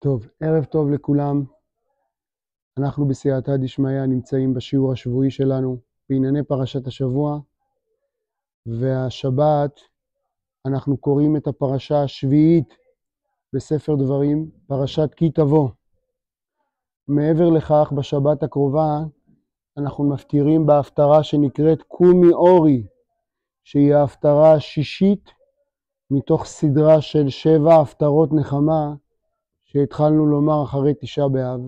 טוב, ערב טוב לכולם. אנחנו בסייעתא דשמיא נמצאים בשיעור השבועי שלנו בענייני פרשת השבוע, והשבת אנחנו קוראים את הפרשה השביעית בספר דברים, פרשת כי תבוא. מעבר לכך, בשבת הקרובה אנחנו מפטירים בהפטרה שנקראת קומי אורי, שהיא ההפטרה השישית מתוך סדרה של 7 הפטרות נחמה שהתחלנו לומר אחרי תשעה באב.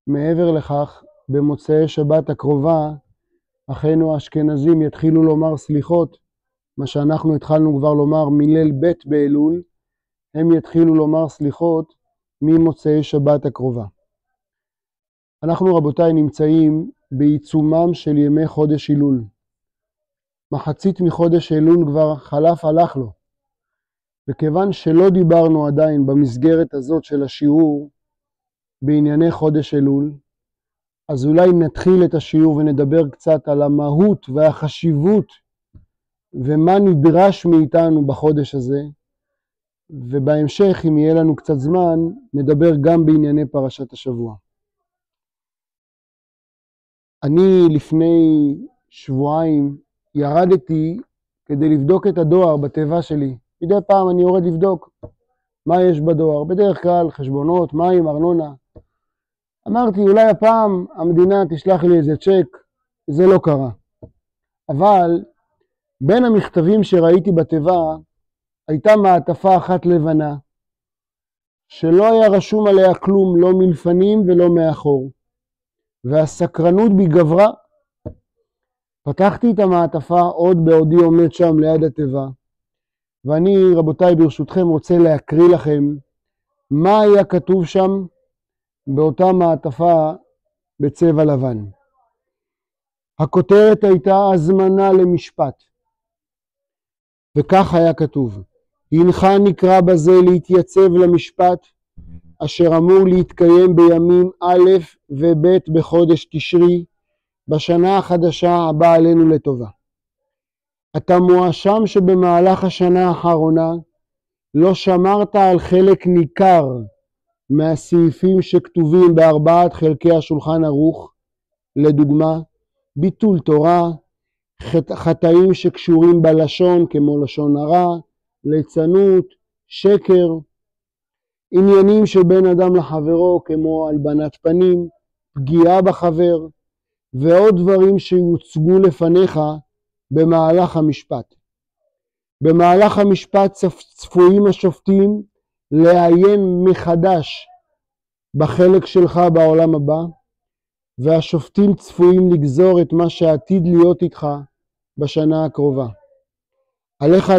מעבר לכך, במוצאי שבת הקרובה, אחינו האשכנזים יתחילו לומר סליחות, מה שאנחנו התחלנו כבר לומר מליל ב' באלול, הם יתחילו לומר סליחות ממוצאי שבת הקרובה. אנחנו רבותיי נמצאים בעיצומם של ימי חודש אלול. מחצית מחודש אלול כבר הלך לו, וכיוון שלא דיברנו עדיין במסגרת הזאת של השיעור בענייני חודש אלול, אז אולי נתחיל את השיעור ונדבר קצת על המהות והחשיבות ומה נדרש מאיתנו בחודש הזה, ובהמשך, אם יהיה לנו קצת זמן, נדבר גם בענייני פרשת השבוע. אני לפני שבועיים ירדתי כדי לבדוק את הדואר בתיבה שלי. מדי פעם אני יורד לבדוק מה יש בדואר, בדרך כלל חשבונות, מים, ארנונה. אמרתי, אולי הפעם המדינה תשלח לי איזה צ'ק, זה לא קרה. אבל בין המכתבים שראיתי בתיבה, הייתה מעטפה אחת לבנה, שלא היה רשום עליה כלום, לא מלפנים ולא מאחור. והסקרנות בי גברה. פתחתי את המעטפה עוד בעודי עומד שם ליד התיבה, ואני רבותיי ברשותכם רוצה להקריא לכם מה היה כתוב שם באותה מעטפה בצבע לבן. הכותרת הייתה הזמנה למשפט, וכך היה כתוב: הנך נקרא בזה להתייצב למשפט אשר אמור להתקיים בימים א' וב' בחודש תשרי בשנה החדשה הבאה עלינו לטובה. אתה מואשם שבמהלך השנה האחרונה לא שמרת על חלק ניכר מהסעיפים שכתובים בארבעת חלקי השולחן ערוך, לדוגמה ביטול תורה, חטאים שקשורים בלשון כמו לשון הרע, ליצנות, שקר, עניינים שבין אדם לחברו כמו הלבנת פנים, פגיעה בחבר, ועוד דברים שיוצגו לפניך במהלך המשפט. במהלך המשפט צפויים השופטים לעיין מחדש בחלק שלך בעולם הבא, והשופטים צפויים לגזור את מה שעתיד להיות איתך בשנה הקרובה. עליך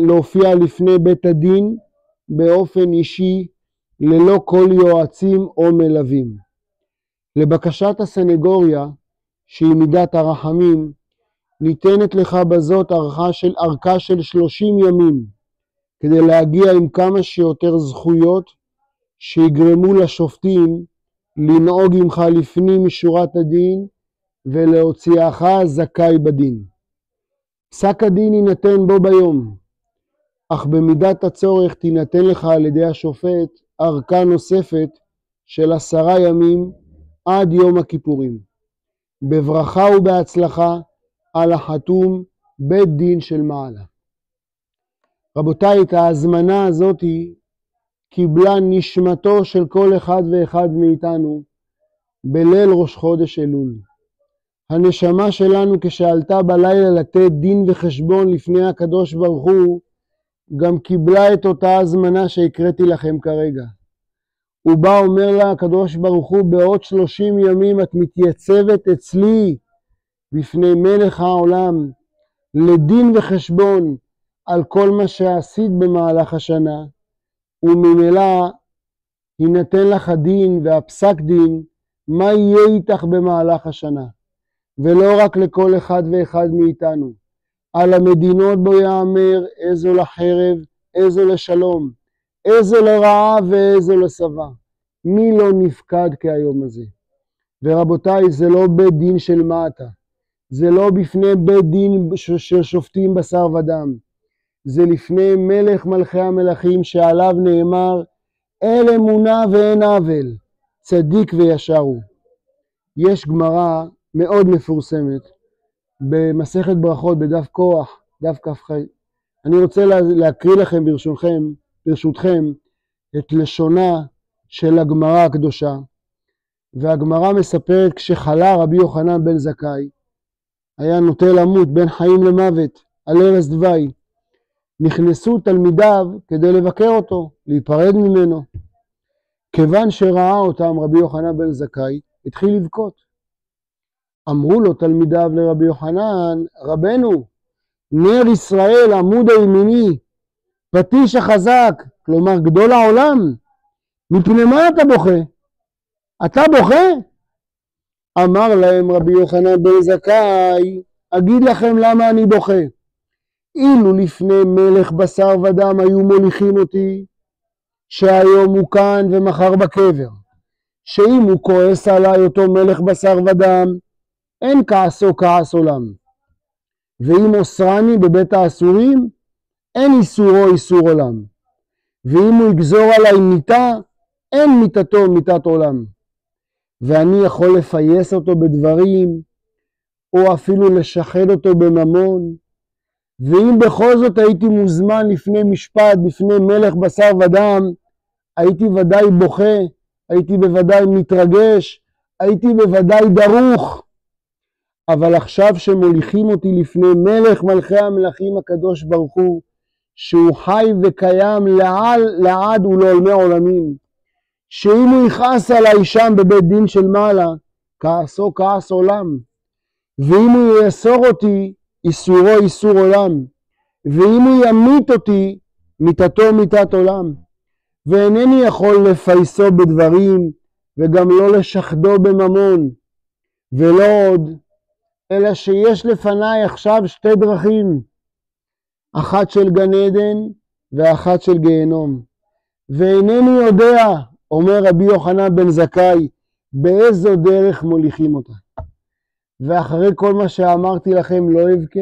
להופיע לפני בית הדין באופן אישי, ללא כל יועצים או מלווים. לבקשת הסנגוריה, שהיא מידת הרחמים, ניתנת לך בזאת ארכה של 30 ימים, כדי להגיע עם כמה שיותר זכויות שיגרמו לשופטים לנהוג עמך לפנים משורת הדין ולהוציאך זכאי בדין. פסק הדין יינתן בו ביום, אך במידת הצורך תינתן לך על ידי השופט ארכה נוספת של 10 ימים עד יום הכיפורים. בברכה ובהצלחה על החתום, בית דין של מעלה. רבותיי, את ההזמנה הזאת קיבלה נשמתו של כל אחד ואחד מאיתנו בליל ראש חודש אלול. הנשמה שלנו כשעלתה בלילה לתת דין וחשבון לפני הקדוש ברוך הוא, גם קיבלה את אותה הזמנה שהקראתי לכם כרגע. הוא בא אומר לה הקדוש ברוך הוא, בעוד 30 ימים את מתייצבת אצלי בפני מלך העולם לדין וחשבון על כל מה שעשית במהלך השנה, וממילא יינתן לך הדין והפסק דין מה יהיה איתך במהלך השנה, ולא רק לכל אחד ואחד מאיתנו. על המדינות בו יאמר איזו לחרב, איזו לשלום, איזו לרעה ואיזו לשבע. מי לא נפקד כהיום הזה? ורבותיי, זה לא בית דין של מטה, זה לא בפני בית דין של שופטים בשר ודם, זה לפני מלך מלכי המלכים שעליו נאמר אל אמונה ואין עוול, צדיק וישר הוא. יש גמרא מאוד מפורסמת במסכת ברכות בדף כוח, דף כ"ח. אני רוצה להקריא לכם ברשותכם את לשונה של הגמרא הקדושה. והגמרא מספרת, כשחלה רבי יוחנן בן זכאי, היה נוטה למות בין חיים למוות על ערש דווי, נכנסו תלמידיו כדי לבקר אותו, להיפרד ממנו. כיוון שראה אותם רבי יוחנן בן זכאי, התחיל לבכות. אמרו לו תלמידיו לרבי יוחנן, רבנו, נר ישראל עמוד הימיני, פטיש החזק, כלומר גדול העולם, מפני מה אתה בוכה? אתה בוכה? אמר להם רבי יוחנן בן זכאי, אגיד לכם למה אני בוכה. אילו לפני מלך בשר ודם היו מוליכים אותי, שהיום הוא כאן ומחר בקבר, שאם הוא כועס עליי אותו מלך בשר ודם, אין כעסו כעס עולם. ואם אוסרני בבית האסורים, אין איסורו איסור עולם. ואם הוא יגזור עליי מיתה, אין מיתתו מיתת עולם. ואני יכול לפייס אותו בדברים, או אפילו לשחד אותו בממון. ואם בכל זאת הייתי מוזמן לפני משפט, בפני מלך בשר ודם, הייתי ודאי בוכה, הייתי בוודאי מתרגש, הייתי בוודאי דרוך. אבל עכשיו שמוליכים אותי לפני מלך מלכי המלכים הקדוש ברוך הוא, שהוא חי וקיים לעד ולעולמי עולמים, שאם הוא יכעס עליי שם בבית דין של מעלה, כעסו כעס עולם, ואם הוא יאסור אותי, איסורו איסור עולם, ואם הוא ימית אותי, מיתתו מיתת עולם, ואינני יכול לפייסו בדברים, וגם לא לשחדו בממון, ולא עוד, אלא שיש לפניי עכשיו שתי דרכים, אחת של גן עדן ואחת של גיהנום. ואינני יודע, אומר רבי יוחנן בן זכאי, באיזו דרך מוליכים אותה. ואחרי כל מה שאמרתי לכם לא אבכה.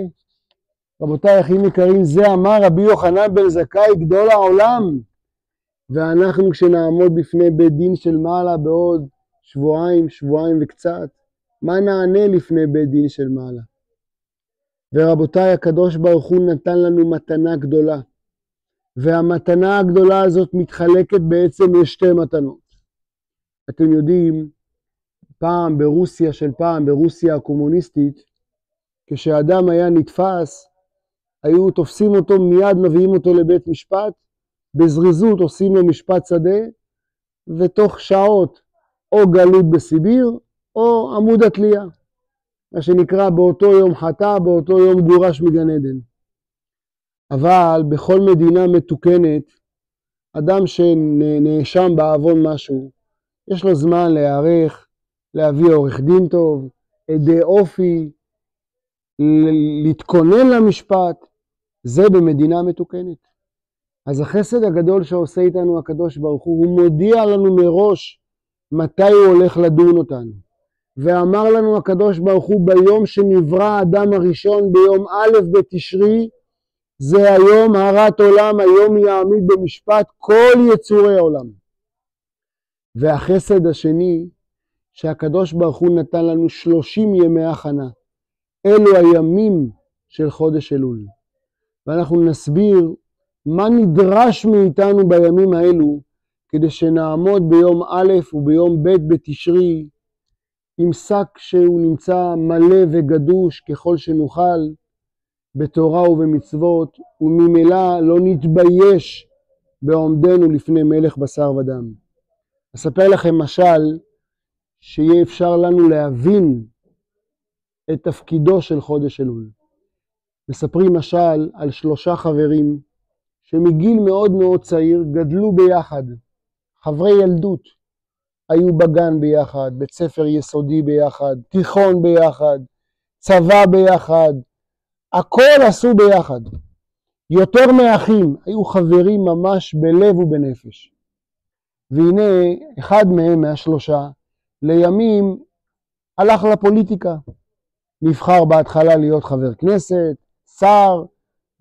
רבותיי אחים יקרים, זה אמר רבי יוחנן בן זכאי גדול העולם. ואנחנו כשנעמוד בפני בית דין של מעלה בעוד שבועיים וקצת, מה נענה לפני בית דין של מעלה? ורבותיי, הקדוש ברוך הוא נתן לנו מתנה גדולה. והמתנה הגדולה הזאת מתחלקת בעצם לשתי מתנות. אתם יודעים, פעם, ברוסיה הקומוניסטית, כשאדם היה נתפס, היו תופסים אותו מיד, מביאים אותו לבית משפט, בזריזות עושים לו משפט שדה, ותוך שעות או גלות בסיביר, או עמוד התלייה, מה שנקרא באותו יום חטא, באותו יום גורש מגן עדן. אבל בכל מדינה מתוקנת, אדם שנאשם בעוון משהו, יש לו זמן להיערך, להביא עורך דין טוב, עדי אופי, להתכונן למשפט, זה במדינה מתוקנת. אז החסד הגדול שעושה איתנו הקדוש ברוך הוא מודיע לנו מראש מתי הוא הולך לדון אותנו. ואמר לנו הקדוש ברוך הוא ביום שנברא האדם הראשון ביום א' בתשרי, זה היום הרת עולם, היום יעמיד במשפט כל יצורי עולם. והחסד השני שהקדוש ברוך הוא נתן לנו 30 ימי הכנה. אלו הימים של חודש אלול. ואנחנו נסביר מה נדרש מאיתנו בימים האלו כדי שנעמוד ביום א' וביום ב' בתשרי עם שק שהוא נמצא מלא וגדוש ככל שנוכל בתורה ובמצוות, וממילא לא נתבייש בעומדנו לפני מלך בשר ודם. אספר לכם משל שיהיה אפשר לנו להבין את תפקידו של חודש אלול. מספרים משל על 3 חברים שמגיל מאוד מאוד צעיר גדלו ביחד, חברי ילדות, היו בגן ביחד, בית ספר יסודי ביחד, תיכון ביחד, צבא ביחד, הכל עשו ביחד. יותר מאחים, היו חברים ממש בלב ובנפש. והנה אחד מהם מה3 לימים הלך לפוליטיקה. נבחר בהתחלה להיות חבר כנסת, שר,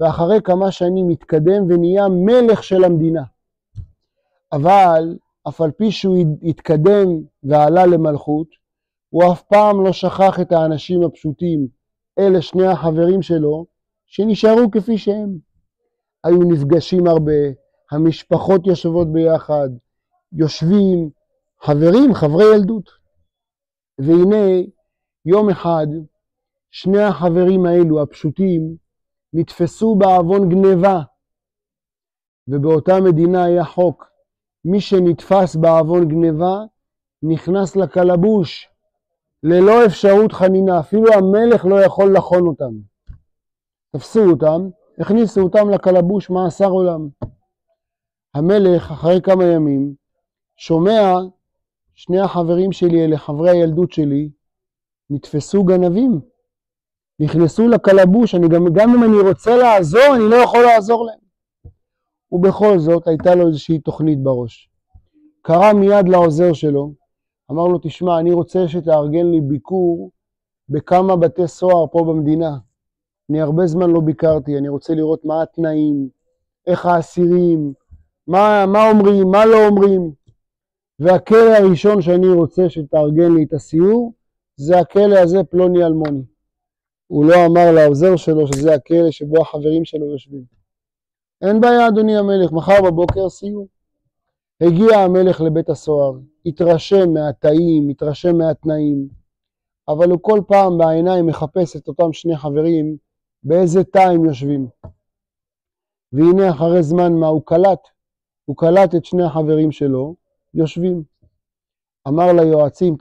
ואחרי כמה שנים התקדם ונהיה מלך של המדינה. אבל אף על פי שהוא התקדם ועלה למלכות, הוא אף פעם לא שכח את האנשים הפשוטים, אלה שני החברים שלו, שנשארו כפי שהם. היו נפגשים הרבה, המשפחות יושבות ביחד, יושבים, חברים, חברי ילדות. והנה יום אחד, שני החברים האלו הפשוטים, נתפסו בעוון גניבה. ובאותה מדינה היה חוק, מי שנתפס בעוון גניבה, נכנס לקלבוש, ללא אפשרות חנינה, אפילו המלך לא יכול לחון אותם. תפסו אותם, הכניסו אותם לקלבוש מאסר עולם. המלך אחרי כמה ימים שומע שני החברים שלי, אלה חברי הילדות שלי, נתפסו גנבים, נכנסו לקלבוש, גם אם אני רוצה לעזור, אני לא יכול לעזור להם. ובכל זאת הייתה לו איזושהי תוכנית בראש. קרא מיד לעוזר שלו, אמר לו, תשמע, אני רוצה שתארגן לי ביקור בכמה בתי סוהר פה במדינה. אני הרבה זמן לא ביקרתי, אני רוצה לראות מה התנאים, איך האסירים, מה אומרים, מה לא אומרים. והכלא הראשון שאני רוצה שתארגן לי את הסיור, זה הכלא הזה פלוני אלמוני. הוא לא אמר לעוזר שלו שזה הכלא שבו החברים שלו יושבים. אין בעיה אדוני המלך, מחר בבוקר סיור. הגיע המלך לבית הסוהר, התרשם מהתאים, התרשם מהתנאים, אבל הוא כל פעם בעיניים מחפש את אותם שני חברים, באיזה תא הם יושבים. והנה אחרי זמן מה הוא קלט את שני החברים שלו, יושבים. אמר ליועצים,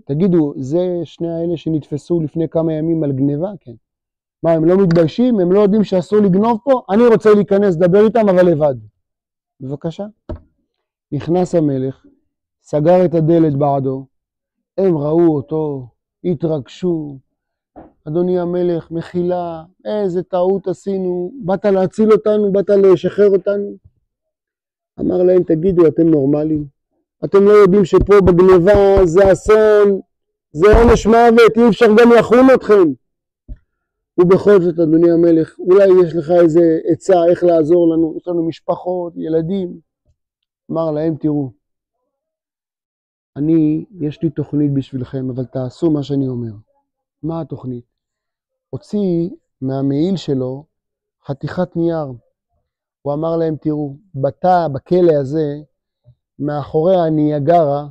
תגידו, זה שני האלה שנתפסו לפני כמה ימים על גניבה? כן. מה, הם לא מתביישים? הם לא יודעים שאסור לגנוב פה? אני רוצה להיכנס, דבר איתם, אבל לבד. בבקשה. נכנס המלך, סגר את הדלת בעדו, הם ראו אותו, התרגשו. אדוני המלך, מחילה, איזה טעות עשינו, באת להציל אותנו, באת לשחרר אותנו. אמר להם, תגידו, אתם נורמלים? אתם לא יודעים שפה בגניבה זה אסון, זה עונש מוות, אי אפשר גם לחון אתכם. ובכל זאת, אדוני המלך, אולי יש לך איזה עצה איך לעזור לנו, יש לנו משפחות, ילדים. אמר להם, תראו, יש לי תוכנית בשבילכם, אבל תעשו מה שאני אומר. מה התוכנית? הוציא מהמעיל שלו חתיכת נייר. הוא אמר להם, תראו, בכלא הזה, מאחורי הניאגרה,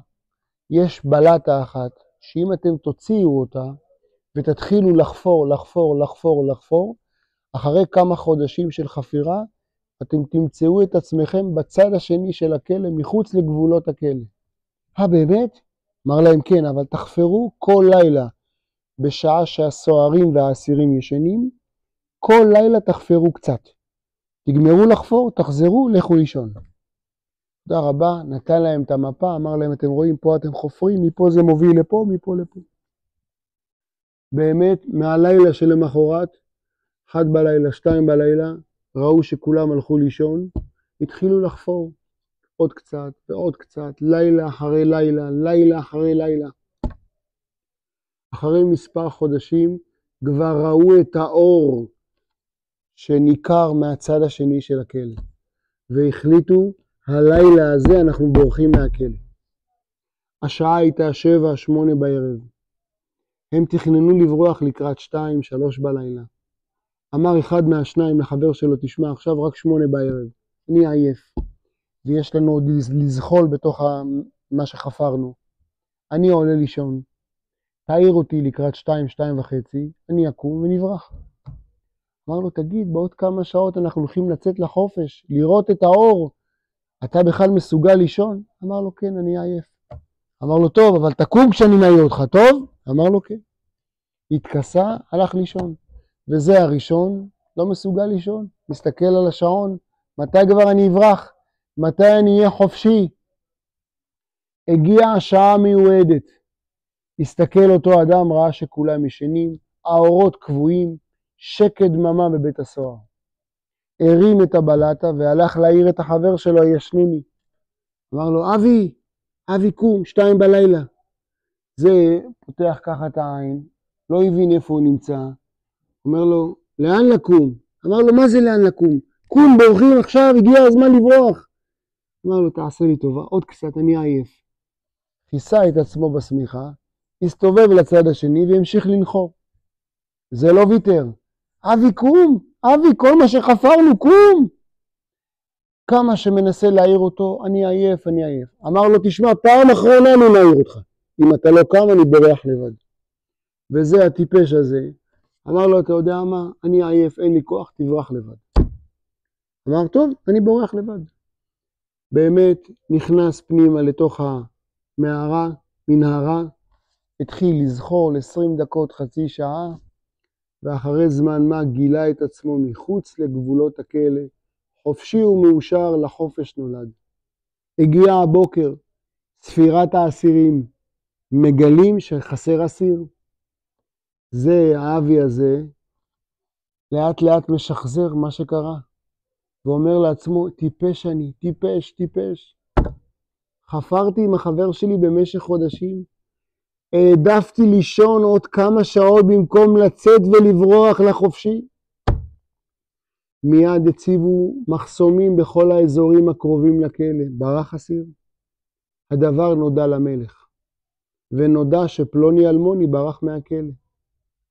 יש בלטה אחת, שאם אתם תוציאו אותה, ותתחילו לחפור, אחרי כמה חודשים של חפירה, אתם תמצאו את עצמכם בצד השני של הכלא, מחוץ לגבולות הכלא. באמת? אמר להם כן, אבל תחפרו כל לילה, בשעה שהסוהרים והאסירים ישנים, כל לילה תחפרו קצת. תגמרו לחפור, תחזרו, לכו לישון. תודה רבה, נתן להם את המפה, אמר להם, אתם רואים, פה אתם חופרים, מפה זה מוביל לפה, מפה לפה. באמת, מהלילה שלמחרת, 1 בלילה, 2 בלילה, ראו שכולם הלכו לישון, התחילו לחפור עוד קצת ועוד קצת, לילה אחרי לילה, לילה אחרי לילה. אחרי מספר חודשים, כבר ראו את האור שניכר מהצד השני של הכלא, והחליטו, הלילה הזה אנחנו בורחים מהכלא. השעה הייתה 7-8 בערב. הם תכננו לברוח לקראת 2-3 בלילה. אמר אחד מהשניים לחבר שלו, תשמע, עכשיו רק 8 בערב. אני עייף, ויש לנו עוד לזחול בתוך מה שחפרנו. אני עולה לישון. תעיר אותי לקראת 2-2:30, אני אקום ונברח. אמר לו, תגיד, בעוד כמה שעות אנחנו הולכים לצאת לחופש, לראות את האור. אתה בכלל מסוגל לישון? אמר לו, כן, אני עייף. אמר לו, טוב, אבל תקום כשאני מעיר אותך, טוב? אמר לו, כן. התכסה, הלך לישון. וזה הראשון, לא מסוגל לישון. מסתכל על השעון, מתי כבר אני אברח? מתי אני אהיה חופשי? הגיעה השעה המיועדת. הסתכל אותו אדם, ראה שכולם ישנים, האורות קבועים, שקט דממה בבית הסוהר. הרים את הבלטה והלך להעיר את החבר שלו הישנוני. אמר לו, אבי קום, 2 בלילה. זה פותח ככה את העין, לא הבין איפה הוא נמצא. אומר לו, לאן לקום? אמר לו, מה זה לאן לקום? קום, בורחים עכשיו, הגיע הזמן לברוח. אמר לו, תעשה לי טובה, עוד קצת, אני עייף. כיסה את עצמו בשמיכה, הסתובב לצד השני והמשיך לנחור. זה לא ויתר. אבי קום, אבי, כל מה שחפרנו, קום. כמה שמנסה להעיר אותו, אני עייף, אני עייף. אמר לו, תשמע, פעם אחרונה אני מעיר אותך. אם אתה לא קם, אני בורח לבד. וזה הטיפש הזה. אמר לו, אתה יודע מה? אני עייף, אין לי כוח, תברח לבד. אמר, טוב, אני בורח לבד. באמת נכנס פנימה לתוך המערה, מנהרה, התחיל לזחור ל-20 דקות, חצי שעה, ואחרי זמן מה גילה את עצמו מחוץ לגבולות הכלא, חופשי ומאושר לחופש נולד. הגיע הבוקר, ספירת האסירים, מגלים שחסר אסיר. זה, האבי הזה, לאט לאט משחזר מה שקרה, ואומר לעצמו, טיפש אני, טיפש, טיפש. חפרתי עם החבר שלי במשך חודשים, העדפתי לישון עוד כמה שעות במקום לצאת ולברוח לחופשי. מיד הציבו מחסומים בכל האזורים הקרובים לכלא, ברח אסיר. הדבר נודע למלך, ונודע שפלוני אלמוני ברח מהכלא.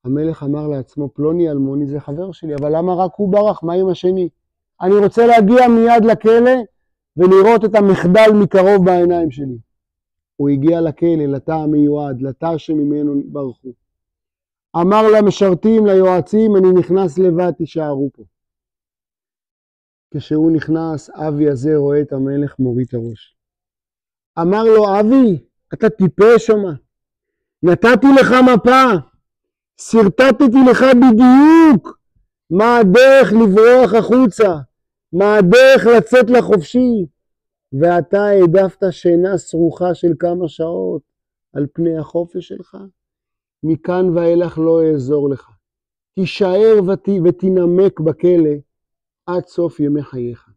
המלך אמר לעצמו, פלוני אלמוני זה חבר שלי, אבל למה רק הוא ברח? מה עם השני? אני רוצה להגיע מיד לכלא ולראות את המחדל מקרוב בעיניים שלי. הוא הגיע לכלא, לתא המיועד, לתא שממנו ברחו. אמר למשרתים, ליועצים, אני נכנס לבד, תישארו פה. כשהוא נכנס, אבי הזה רואה את המלך מוריד את הראש. אמר לו, אבי, אתה טיפש או מה? נתתי לך מפה, סרטטתי לך בדיוק מה הדרך לברוח החוצה, מה הדרך לצאת לחופשי, ואתה העדפת שינה סרוחה של כמה שעות על פני החופש שלך. מכאן ואילך לא אעזור לך. תישאר ותנמק בכלא עד סוף ימי חייך.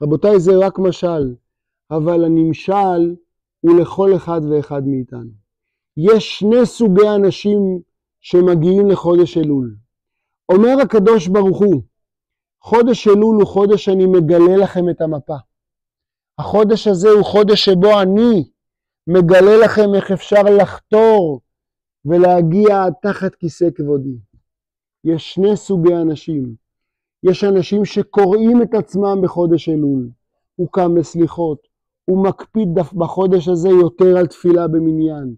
רבותיי, זה רק משל, אבל הנמשל הוא לכל אחד ואחד מאיתנו. יש שני סוגי אנשים שמגיעים לחודש אלול. אומר הקדוש ברוך הוא, חודש אלול הוא חודש שאני מגלה לכם את המפה. החודש הזה הוא חודש שבו אני מגלה לכם איך אפשר לחתור ולהגיע תחת כיסא כבודי. יש שני סוגי אנשים. יש אנשים שקוראים את עצמם בחודש אלול. הוא קם לסליחות. הוא מקפיד בחודש הזה יותר על תפילה במניין.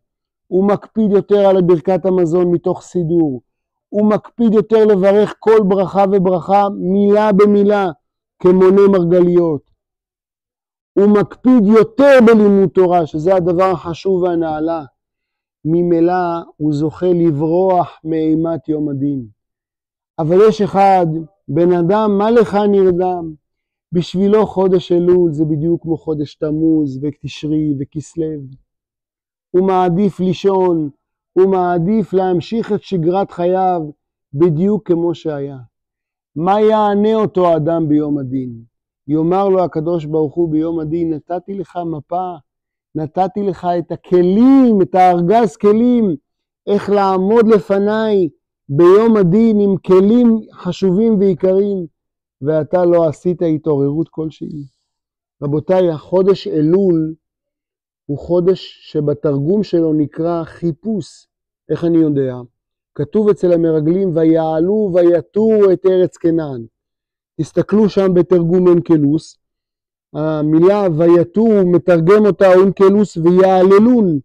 הוא מקפיד יותר על ברכת המזון מתוך סידור. הוא מקפיד יותר לברך כל ברכה וברכה מילה במילה כמונה מרגליות. הוא מקפיד יותר בלימוד תורה, שזה הדבר החשוב והנעלה. ממילא הוא זוכה לברוח מאימת יום הדין. אבל יש אחד, בן אדם, מה לך נרדם? בשבילו חודש אלול זה בדיוק כמו חודש תמוז ותשרי וכסלו. הוא מעדיף לישון, הוא מעדיף להמשיך את שגרת חייו בדיוק כמו שהיה. מה יענה אותו האדם ביום הדין? יאמר לו הקדוש ברוך הוא ביום הדין, נתתי לך מפה, נתתי לך את הכלים, את הארגז כלים, איך לעמוד לפניי ביום הדין עם כלים חשובים ויקרים, ואתה לא עשית התעוררות כלשהי. רבותיי, החודש אלול הוא חודש שבתרגום שלו נקרא חיפוש. איך אני יודע? כתוב אצל המרגלים, ויעלו ויתורו את ארץ כנען. תסתכלו שם בתרגום אונקלוס, המילה ויתורו מתרגם אותה אונקלוס ויעללון.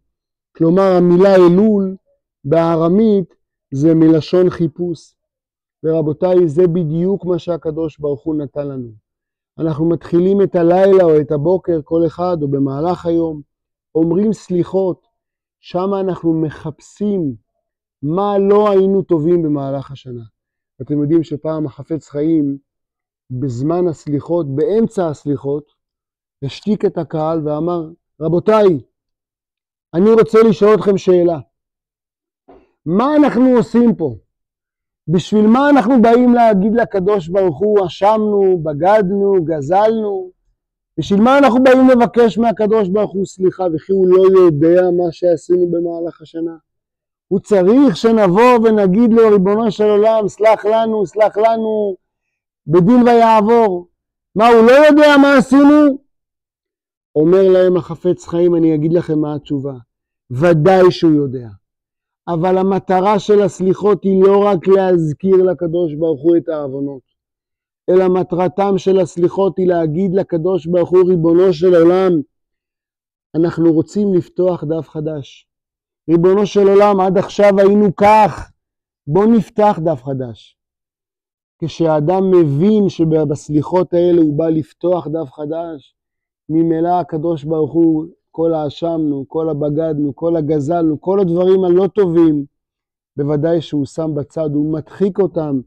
כלומר המילה אלול בארמית זה מלשון חיפוש. ורבותיי, זה בדיוק מה שהקדוש ברוך הוא נתן לנו. אנחנו מתחילים את הלילה או את הבוקר, כל אחד או במהלך היום, אומרים סליחות, שם אנחנו מחפשים מה לא היינו טובים במהלך השנה. אתם יודעים שפעם החפץ חיים, בזמן הסליחות, באמצע הסליחות, השתיק את הקהל ואמר, רבותיי, אני רוצה לשאול אתכם שאלה. מה אנחנו עושים פה? בשביל מה אנחנו באים להגיד לקדוש ברוך הוא, אשמנו, בגדנו, גזלנו? בשביל מה אנחנו באים לבקש מהקדוש ברוך הוא סליחה, וכי הוא לא יודע מה שעשינו במהלך השנה? הוא צריך שנבוא ונגיד לו, ריבונו של עולם, סלח לנו, בדין ויעבור. מה, הוא לא יודע מה עשינו? אומר להם החפץ חיים, אני אגיד לכם מה התשובה. ודאי שהוא יודע. אבל המטרה של הסליחות היא לא רק להזכיר לקדוש ברוך הוא את העוונות, אלא מטרתם של הסליחות היא להגיד לקדוש ברוך הוא, ריבונו של עולם, אנחנו רוצים לפתוח דף חדש. ריבונו של עולם, עד עכשיו היינו כך, בוא נפתח דף חדש. כשאדם מבין שבסליחות האלה הוא בא לפתוח דף חדש, ממילא הקדוש ברוך הוא, כל האשמנו, כל הבגדנו, כל הגזלנו, כל הדברים הלא טובים, בוודאי שהוא שם בצד, הוא מדחיק אותם,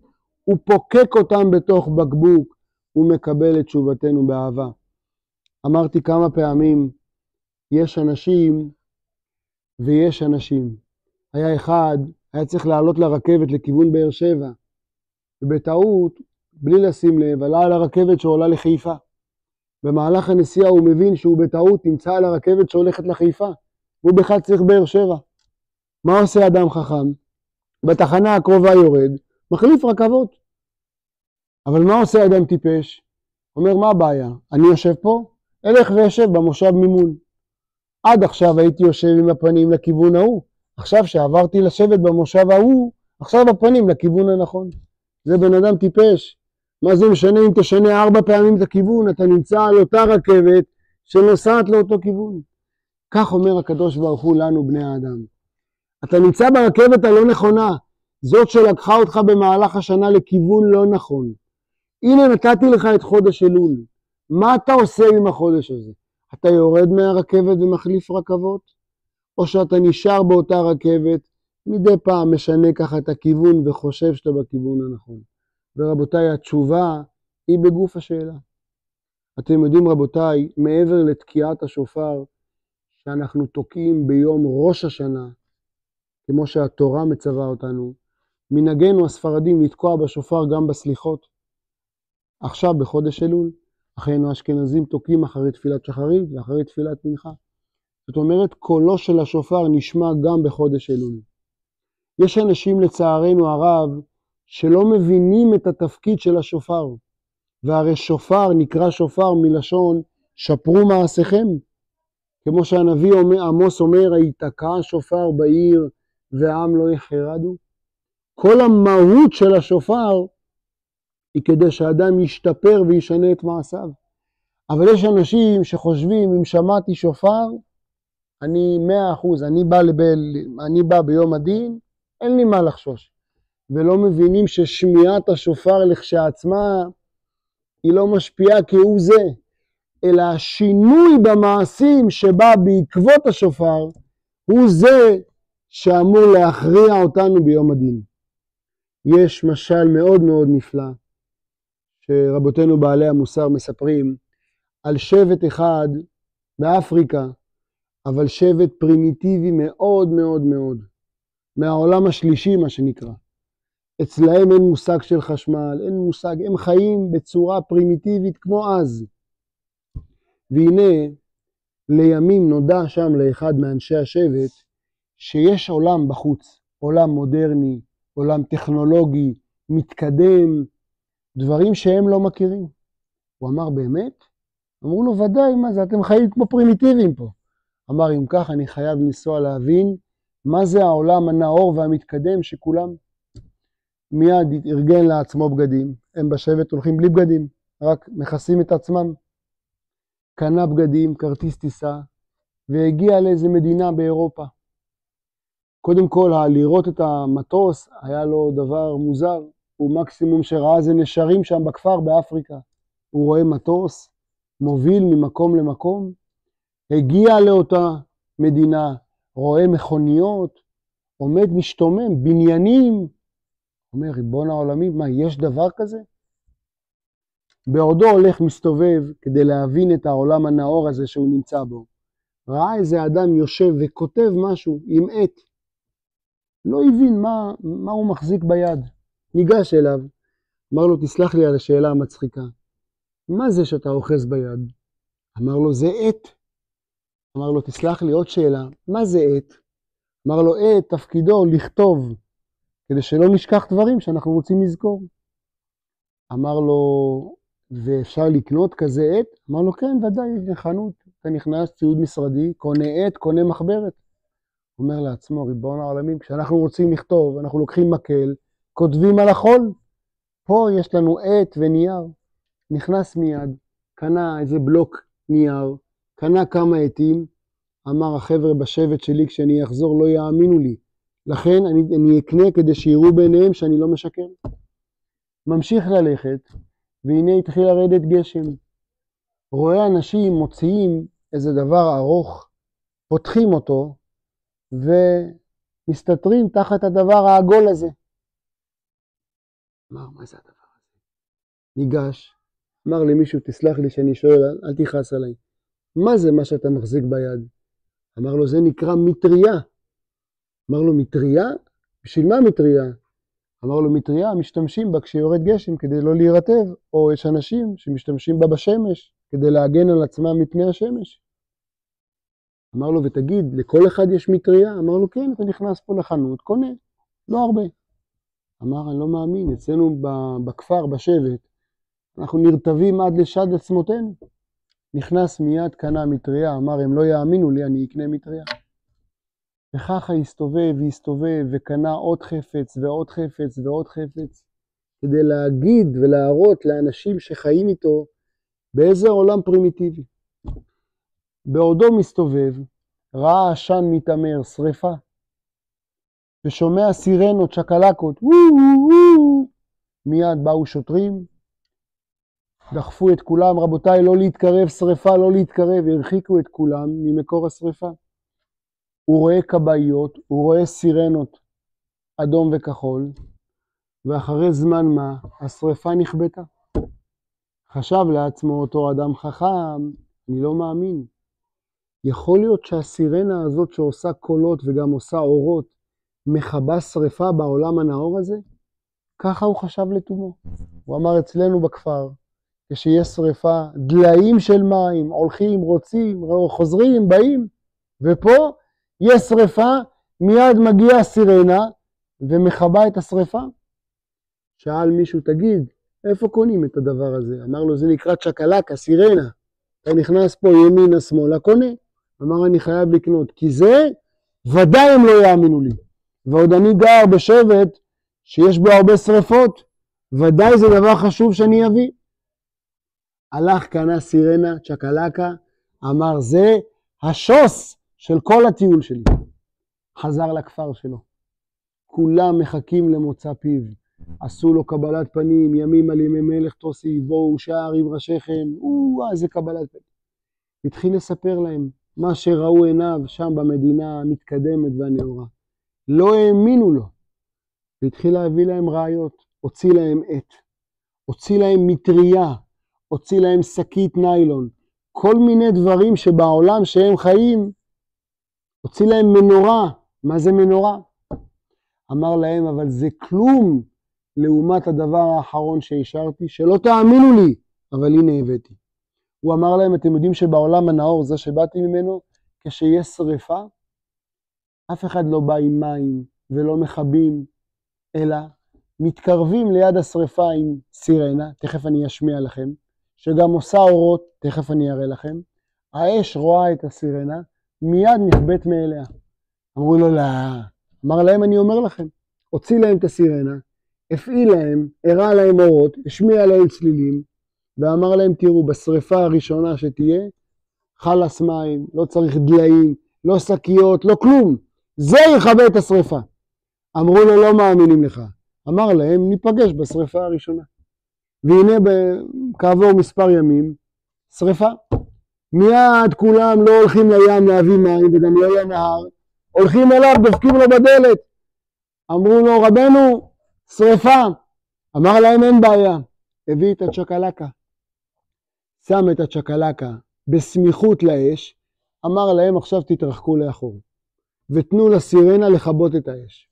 הוא פוקק אותם בתוך בקבוק, הוא מקבל את תשובתנו באהבה. אמרתי כמה פעמים, יש אנשים ויש אנשים. היה אחד, היה צריך לעלות לרכבת לכיוון באר שבע, ובטעות, בלי לשים לב, עלה על הרכבת שעולה לחיפה. במהלך הנסיעה הוא מבין שהוא בטעות נמצא על הרכבת שהולכת לחיפה, והוא בכלל צריך באר שבע. מה עושה אדם חכם? בתחנה הקרובה יורד, מחליף רכבות. אבל מה עושה אדם טיפש? אומר, מה הבעיה? אני יושב פה, אלך וישב במושב ממול. עד עכשיו הייתי יושב עם הפנים לכיוון ההוא, עכשיו שעברתי לשבת במושב ההוא, עכשיו הפנים לכיוון הנכון. זה בן אדם טיפש. מה זה משנה אם תשנה 4 פעמים את הכיוון, אתה נמצא על אותה רכבת שנוסעת לאותו כיוון. כך אומר הקדוש ברוך הוא לנו בני האדם. אתה נמצא ברכבת הלא נכונה, זאת שלקחה אותך במהלך השנה לכיוון לא נכון. הנה נתתי לך את חודש אלול. מה אתה עושה עם החודש הזה? אתה יורד מהרכבת ומחליף רכבות? או שאתה נשאר באותה רכבת, מדי פעם משנה ככה את הכיוון וחושב שאתה בכיוון הנכון? ורבותיי, התשובה היא בגוף השאלה. אתם יודעים רבותיי, מעבר לתקיעת השופר שאנחנו תוקעים ביום ראש השנה, כמו שהתורה מצווה אותנו, מנהגנו הספרדים לתקוע בשופר גם בסליחות. עכשיו בחודש אלול, אחינו האשכנזים תוקעים אחרי תפילת שחרית ואחרי תפילת מנחה. זאת אומרת, קולו של השופר נשמע גם בחודש אלול. יש אנשים לצערנו הרב שלא מבינים את התפקיד של השופר. והרי שופר נקרא שופר מלשון שפרו מעשיכם. כמו שהנביא עמוס אומר, היתקע שופר בעיר והעם לא יחרדו. כל המהות של השופר היא כדי שהאדם ישתפר וישנה את מעשיו. אבל יש אנשים שחושבים, אם שמעתי שופר, אני 100%, אני בא ביום הדין, אין לי מה לחשוש. ולא מבינים ששמיעת השופר לכשעצמה היא לא משפיעה כהוא זה, אלא השינוי במעשים שבא בעקבות השופר הוא זה שאמור להכריע אותנו ביום הדין. יש משל מאוד מאוד נפלא שרבותינו בעלי המוסר מספרים על שבט אחד באפריקה, אבל שבט פרימיטיבי מאוד מאוד מאוד, מהעולם השלישי מה שנקרא. אצלהם אין מושג של חשמל, אין מושג, הם חיים בצורה פרימיטיבית כמו אז. והנה לימים נודע שם לאחד מאנשי השבט שיש עולם בחוץ, עולם מודרני, עולם טכנולוגי, מתקדם, דברים שהם לא מכירים. הוא אמר באמת? אמרו לו ודאי, מה זה, אתם חיים כמו פרימיטיביים פה. אמר אם כך אני חייב לנסוע להבין מה זה העולם הנאור והמתקדם שכולם. מיד ארגן לעצמו בגדים, הם בשבט הולכים בלי בגדים, רק מכסים את עצמם. קנה בגדים, כרטיס טיסה, והגיע לאיזה מדינה באירופה. קודם כל, לראות את המטוס היה לו דבר מוזר, הוא מקסימום שראה זה נשרים שם בכפר באפריקה. הוא רואה מטוס, מוביל ממקום למקום, הגיע לאותה מדינה, רואה מכוניות, עומד משתומם, בניינים, אומר, ריבון העולמי, מה, יש דבר כזה? בעודו הולך מסתובב כדי להבין את העולם הנאור הזה שהוא נמצא בו. ראה איזה אדם יושב וכותב משהו עם עט. לא הבין מה הוא מחזיק ביד. ניגש אליו, אמר לו, תסלח לי על השאלה המצחיקה. מה זה שאתה אוחז ביד? אמר לו, זה עט. אמר לו, תסלח לי עוד שאלה, מה זה עט? אמר לו, עט תפקידו לכתוב, כדי שלא נשכח דברים שאנחנו רוצים לזכור. אמר לו, ואפשר לקנות כזה עט? אמר לו, כן, ודאי, יש חנות אתה נכנס, ציוד משרדי, קונה עט, קונה מחברת. אומר לעצמו, ריבון העולמים, כשאנחנו רוצים לכתוב, אנחנו לוקחים מקל, כותבים על החול. פה יש לנו עט ונייר. נכנס מיד, קנה איזה בלוק נייר, קנה כמה עטים, אמר החבר'ה בשבט שלי, כשאני אחזור לא יאמינו לי. לכן אני אקנה כדי שיראו ביניהם שאני לא משקר. ממשיך ללכת, והנה התחיל לרדת גשם. רואה אנשים מוציאים איזה דבר ארוך, פותחים אותו, ומסתתרים תחת הדבר העגול הזה. אמר, מה זה הדבר הזה? ניגש, אמר למישהו, תסלח לי שאני שואל, אל תכעס עליי. מה זה מה שאתה מחזיק ביד? אמר לו, זה נקרא מטריה. אמר לו, מטריה? בשביל מה מטריה? אמר לו, מטריה משתמשים בה כשיורד גשם כדי לא להירטב, או יש אנשים שמשתמשים בה בשמש כדי להגן על עצמם מפני השמש. אמר לו, ותגיד, לכל אחד יש מטריה? אמר לו, כן, אתה נכנס פה לחנות, קונה, לא הרבה. אמר, אני לא מאמין, אצלנו בכפר, בשבט, אנחנו נרטבים עד לשד עצמותינו. נכנס מיד, קנה מטריה, אמר, הם לא יאמינו לי, אני אקנה מטריה. וככה הסתובב וקנה עוד חפץ ועוד חפץ ועוד חפץ, כדי להגיד ולהראות לאנשים שחיים איתו באיזה עולם פרימיטיבי. בעודו מסתובב, ראה עשן מתאמר, שריפה, ושומע סירנות, שקלקות, מיד באו שוטרים, דחפו את כולם, רבותיי, לא להתקרב, שריפה, לא להתקרב, הרחיקו את כולם ממקור השריפה. הוא רואה קבעיות, הוא רואה סירנות, אדום וכחול, ואחרי זמן מה, השריפה נכבתה. חשב לעצמו אותו אדם חכם, אני לא מאמין. יכול להיות שהסירנה הזאת שעושה קולות וגם עושה אורות, מכבה שריפה בעולם הנאור הזה? ככה הוא חשב לתומו. הוא אמר אצלנו בכפר, כשיש שריפה, דליים של מים, הולכים, רוצים, חוזרים, באים, ופה יש שריפה, מיד מגיעה סירנה ומכבה את השריפה. שאל מישהו, תגיד, איפה קונים את הדבר הזה? אמר לו, זה נקרא צ'קלקה, סירנה. אתה נכנס פה ימינה שמאלה, קונה. אמר, אני חייב לקנות, כי זה ודאי הם לא יאמינו לי. ועוד אני גר בשבט שיש בו הרבה שריפות, ודאי זה דבר חשוב שאני אביא. הלך, קנה סירנה, צ'קלקה, אמר, זה השוס של כל הטיול שלי. חזר לכפר שלו. כולם מחכים למוצא פיו. עשו לו קבלת פנים, ימים על ימי מלך תוסיפו, שער עם ראשיכם, איזה קבלת פנים. התחיל לספר להם מה שראו עיניו שם במדינה המתקדמת והנאורה. לא האמינו לו. והתחיל להביא להם ראיות, הוציא להם עט, הוציא להם מטריה, הוציא להם שקית ניילון, כל מיני דברים שבעולם שהם חיים, הוציא להם מנורה. מה זה מנורה? אמר להם, אבל זה כלום לעומת הדבר האחרון שהשארתי, שלא תאמינו לי, אבל הנה הבאתי. הוא אמר להם, אתם יודעים שבעולם הנאור, זה שבאתי ממנו, כשיש שריפה, אף אחד לא בא עם מים ולא מחבים, אלא מתקרבים ליד השריפה עם סירנה, תכף אני אשמיע לכם, שגם עושה אורות, תכף אני אראה לכם. האש רואה את הסירנה, מיד נכבט מאליה. אמרו לו, לא. אמר להם, אני אומר לכם, הוציא להם את הסירנה, הפעיל להם, הראה להם אורות, השמיע להם צלילים, ואמר להם, תראו, בשריפה הראשונה שתהיה, חלס מים, לא צריך דליים, לא שקיות, לא כלום. זה יכבה את השריפה. אמרו לו, לא מאמינים לך. אמר להם, ניפגש בשריפה הראשונה. והנה כעבור מספר ימים, שריפה. מיד כולם לא הולכים לים להביא מים, וגם לא לנהר, הולכים אליו, דופקים לו בדלת. אמרו לו, רבנו, שריפה. אמר להם, אין בעיה. הביא את הצ'קלקה. שם את הצ'קלקה בסמיכות לאש, אמר להם, עכשיו תתרחקו לאחור. ותנו לסירנה לכבות את האש.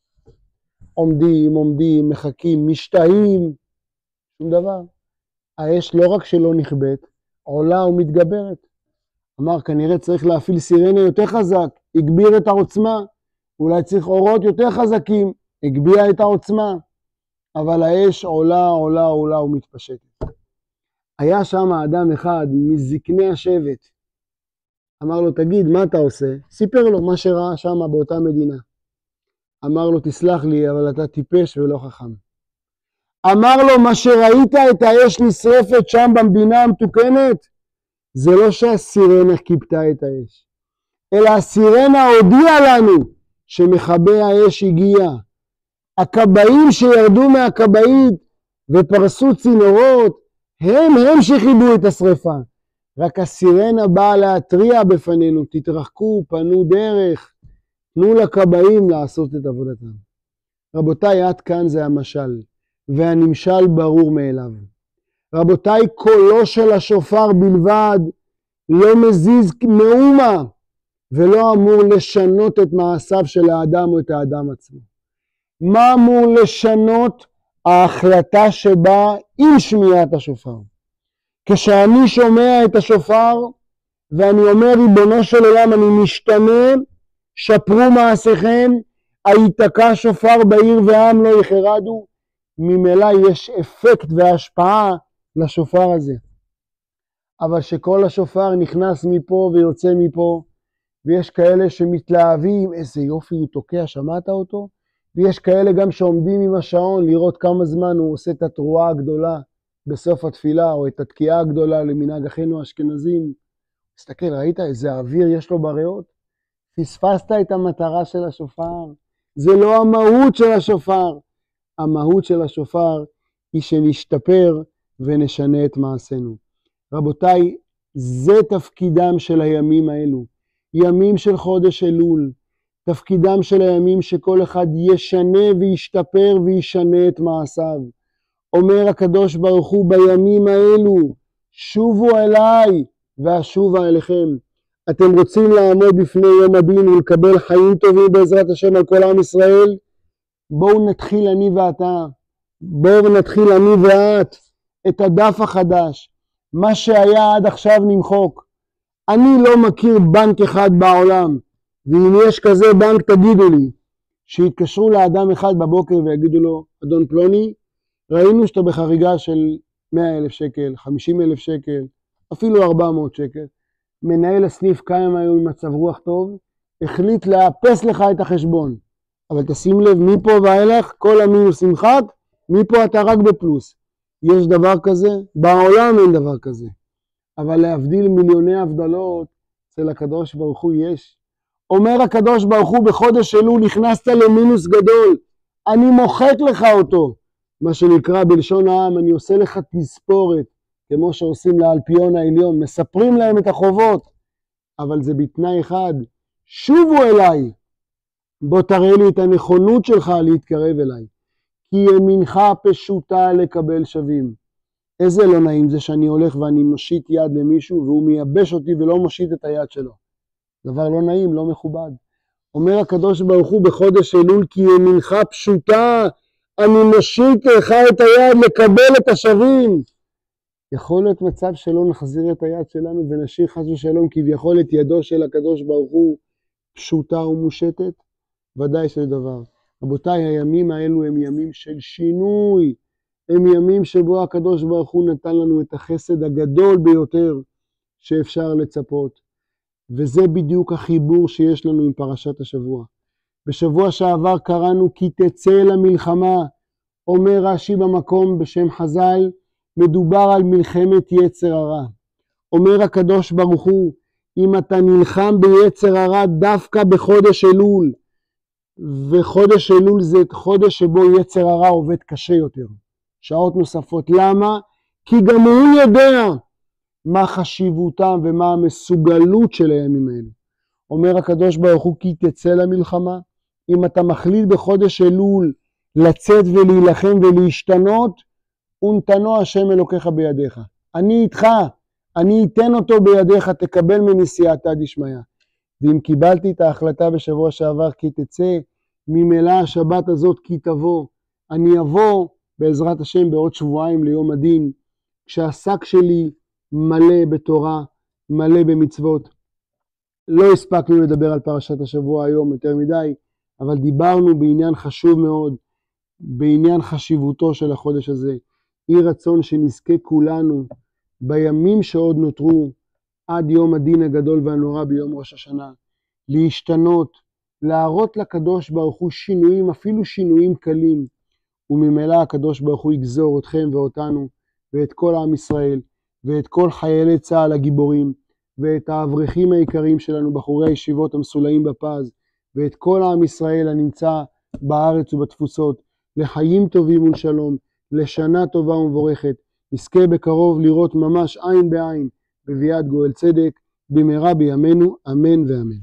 עומדים, מחכים, משתאים, שום דבר. האש לא רק שלא נכבט, עולה ומתגברת. אמר, כנראה צריך להפעיל סירנה יותר חזק, הגביר את העוצמה, אולי צריך אורות יותר חזקים, הגביה את העוצמה, אבל האש עולה ומתפשטת. היה שם אדם אחד מזקני השבט, אמר לו, תגיד, מה אתה עושה? סיפר לו מה שראה שם באותה מדינה. אמר לו, תסלח לי, אבל אתה טיפש ולא חכם. אמר לו, מה שראית את האש נשרפת שם במדינה המתוקנת, זה לא שהסירנה כיבתה את האש, אלא הסירנה הודיעה לנו שמכבי האש הגיע. הכבאים שירדו מהכבאית ופרסו צינורות, הם שחיבו את השריפה. רק הסירנה באה להתריע בפנינו, תתרחקו, פנו דרך, תנו לכבאים לעשות את עבודתם. רבותיי, עד כאן זה המשל, והנמשל ברור מאליו. רבותיי, קולו של השופר בלבד לא מזיז מאומה, ולא אמור לשנות את מעשיו של האדם או את האדם עצמו. מה אמור לשנות? ההחלטה שבאה עם שמיעת השופר. כשאני שומע את השופר, ואני אומר, ריבונו של עולם, אני משתנה, שפרו מעשיכם, היתקע שופר בעיר והעם לא יחרדו, ממילא יש אפקט והשפעה לשופר הזה. אבל שכל השופר נכנס מפה ויוצא מפה, ויש כאלה שמתלהבים, איזה יופי הוא תוקע, שמעת אותו? ויש כאלה גם שעומדים עם השעון לראות כמה זמן הוא עושה את התרועה הגדולה בסוף התפילה, או את התקיעה הגדולה למנהג אחינו האשכנזים. תסתכל, ראית איזה אוויר יש לו בריאות? פספסת את המטרה של השופר. זה לא המהות של השופר. המהות של השופר היא שנשתפר ונשנה את מעשינו. רבותיי, זה תפקידם של הימים האלו. ימים של חודש אלול. תפקידם של הימים שכל אחד ישנה וישתפר וישנה את מעשיו. אומר הקדוש ברוך הוא בימים האלו, שובו אליי ואשובה אליכם. אתם רוצים לעמוד בפני יום הדין ולקבל חיים טובים בעזרת השם על כל עם ישראל? בואו נתחיל אני ואתה, בואו נתחיל אני ואת את הדף החדש. מה שהיה עד עכשיו נמחוק. אני לא מכיר בנק אחד בעולם, ואם יש כזה בנק תגידו לי, שיתקשרו לאדם אחד בבוקר ויגידו לו, אדון פלוני, ראינו שאתה בחריגה של 100,000 שקל, 50,000 שקל, אפילו 400 שקל. מנהל הסניף קיים היום עם מצב רוח טוב, החליט לאפס לך את החשבון. אבל תשים לב, מפה ואילך, כל המינוס נמחק, מפה אתה רק בפלוס. יש דבר כזה? בעולם אין דבר כזה. אבל להבדיל מיליוני הבדלות, אצל הקדוש ברוך הוא יש. אומר הקדוש ברוך הוא, בחודש אלול נכנסת למינוס גדול, אני מוחק לך אותו. מה שנקרא בלשון העם, אני עושה לך תספורת, כמו שעושים לאלפיון העליון, מספרים להם את החובות. אבל זה בתנאי אחד, שובו אליי, בוא תראה לי את הנכונות שלך להתקרב אליי. כי ימינך פשוטה לקבל שווים. איזה לא נעים זה שאני הולך ואני מושיט יד למישהו והוא מייבש אותי ולא מושיט את היד שלו. דבר לא נעים, לא מכובד. אומר הקדוש ברוך הוא בחודש אלול, כי ימינך פשוטה, אני מושיט לך את היד לקבל את השווים. יכול להיות מצב שלא נחזיר את היד שלנו ונשאיר חס ושלום כביכול את ידו של הקדוש ברוך הוא פשוטה ומושטת? ודאי שזה דבר. רבותיי, הימים האלו הם ימים של שינוי. הם ימים שבו הקדוש ברוך הוא נתן לנו את החסד הגדול ביותר שאפשר לצפות. וזה בדיוק החיבור שיש לנו עם פרשת השבוע. בשבוע שעבר קראנו כי תצא למלחמה. אומר רש"י במקום בשם חז"ל, מדובר על מלחמת יצר הרע. אומר הקדוש ברוך הוא, אם אתה נלחם ביצר הרע דווקא בחודש אלול, וחודש אלול זה חודש שבו יצר הרע עובד קשה יותר, שעות נוספות. למה? כי גם הוא יודע מה חשיבותם ומה המסוגלות של הימים האלה. אומר הקדוש ברוך הוא כי תצא למלחמה. אם אתה מחליט בחודש אלול לצאת ולהילחם ולהשתנות, ונתנו השם אלוקיך בידיך. אני איתך, אני אתן אותו בידיך, תקבל מנסיעתא דשמיא. ואם קיבלתי את ההחלטה בשבוע שעבר כי תצא, ממילא השבת הזאת כי תבוא. אני אבוא בעזרת השם בעוד שבועיים ליום הדין, כשהשק שלי מלא בתורה, מלא במצוות. לא הספקנו לדבר על פרשת השבוע היום יותר מדי, אבל דיברנו בעניין חשוב מאוד, בעניין חשיבותו של החודש הזה. יהי רצון שנזכה כולנו בימים שעוד נותרו עד יום הדין הגדול והנורא ביום ראש השנה, להשתנות, להראות לקדוש ברוך הוא שינויים, אפילו שינויים קלים, וממילא הקדוש ברוך הוא יגזור אתכם ואותנו, ואת כל עם ישראל, ואת כל חיילי צה"ל הגיבורים, ואת האברכים היקרים שלנו, בחורי הישיבות המסולאים בפז, ואת כל עם ישראל הנמצא בארץ ובתפוצות, לחיים טובים ולשלום, לשנה טובה ומבורכת, נזכה בקרוב לראות ממש עין בעין, בביאת גואל צדק, במהרה בימינו, אמן ואמן.